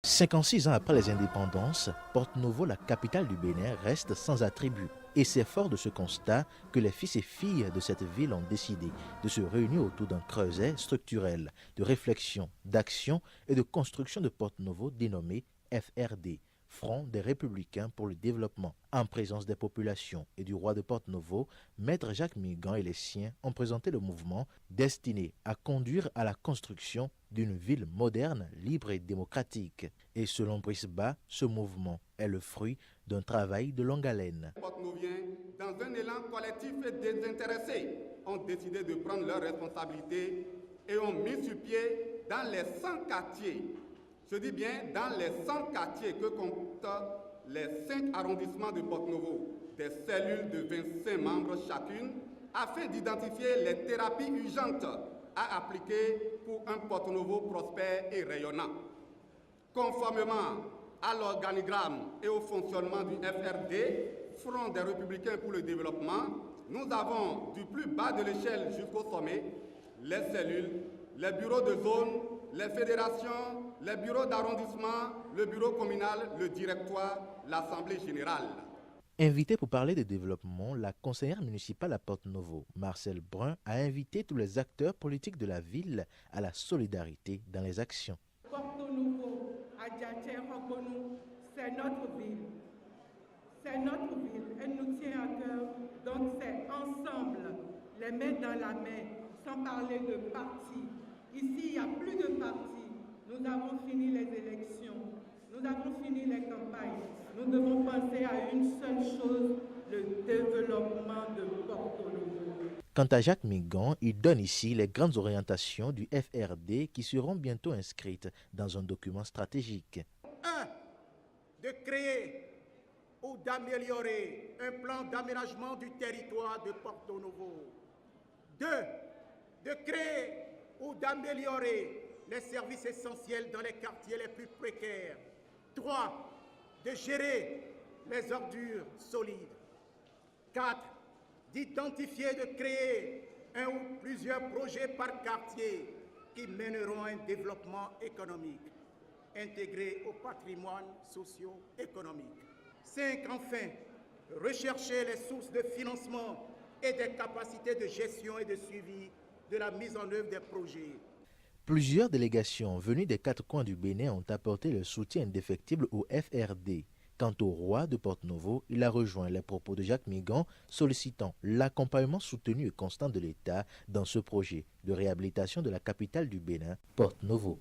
56 ans après les indépendances, Porto-Novo, la capitale du Bénin, reste sans attribut. Et c'est fort de ce constat que les fils et filles de cette ville ont décidé de se réunir autour d'un creuset structurel de réflexion, d'action et de construction de Porto-Novo dénommé FRD, Front des Républicains pour le Développement. En présence des populations et du roi de Porto-Novo, Maître Jacques Migan et les siens ont présenté le mouvement destiné à conduire à la construction d'une ville moderne, libre et démocratique. Et selon Brice Ba, ce mouvement est le fruit d'un travail de longue haleine. Les Porto-Noviens, dans un élan collectif et désintéressé, ont décidé de prendre leurs responsabilités et ont mis sur pied dans les 100 quartiers, je dis bien dans les 100 quartiers que comptent les 5 arrondissements de Porto-Novo, des cellules de 25 membres chacune, afin d'identifier les thérapies urgentes à appliquer pour un Porto-Novo prospère et rayonnant. Conformément à l'organigramme et au fonctionnement du FRD, Front des Républicains pour le Développement, nous avons du plus bas de l'échelle jusqu'au sommet les cellules, les bureaux de zone, les fédérations, les bureaux d'arrondissement, le bureau communal, le directoire, l'Assemblée générale. Invitée pour parler de développement, la conseillère municipale à Porto-Novo, Marcel Brun, a invité tous les acteurs politiques de la ville à la solidarité dans les actions. Porto-Novo, Adjaté, Rokonou, c'est notre ville. C'est notre ville, elle nous tient à cœur. Donc c'est ensemble, les mains dans la main, sans parler de parti. Ici, il n'y a plus de parti. Nous avons fini les élections, nous avons fini les campagnes. Nous devons penser à une seule chose, le développement de Porto-Novo. Quant à Jacques Migan, il donne ici les grandes orientations du FRD qui seront bientôt inscrites dans un document stratégique. 1. De créer ou d'améliorer un plan d'aménagement du territoire de Porto-Novo. 2. De créer ou d'améliorer les services essentiels dans les quartiers les plus précaires. 3. De gérer les ordures solides. 4. D'identifier et de créer un ou plusieurs projets par quartier qui mèneront à un développement économique intégré au patrimoine socio-économique. 5. Enfin, rechercher les sources de financement et des capacités de gestion et de suivi de la mise en œuvre des projets. Plusieurs délégations venues des 4 coins du Bénin ont apporté le soutien indéfectible au FRD. Quant au roi de Porto-Novo, il a rejoint les propos de Jacques Migan sollicitant l'accompagnement soutenu et constant de l'État dans ce projet de réhabilitation de la capitale du Bénin, Porto-Novo.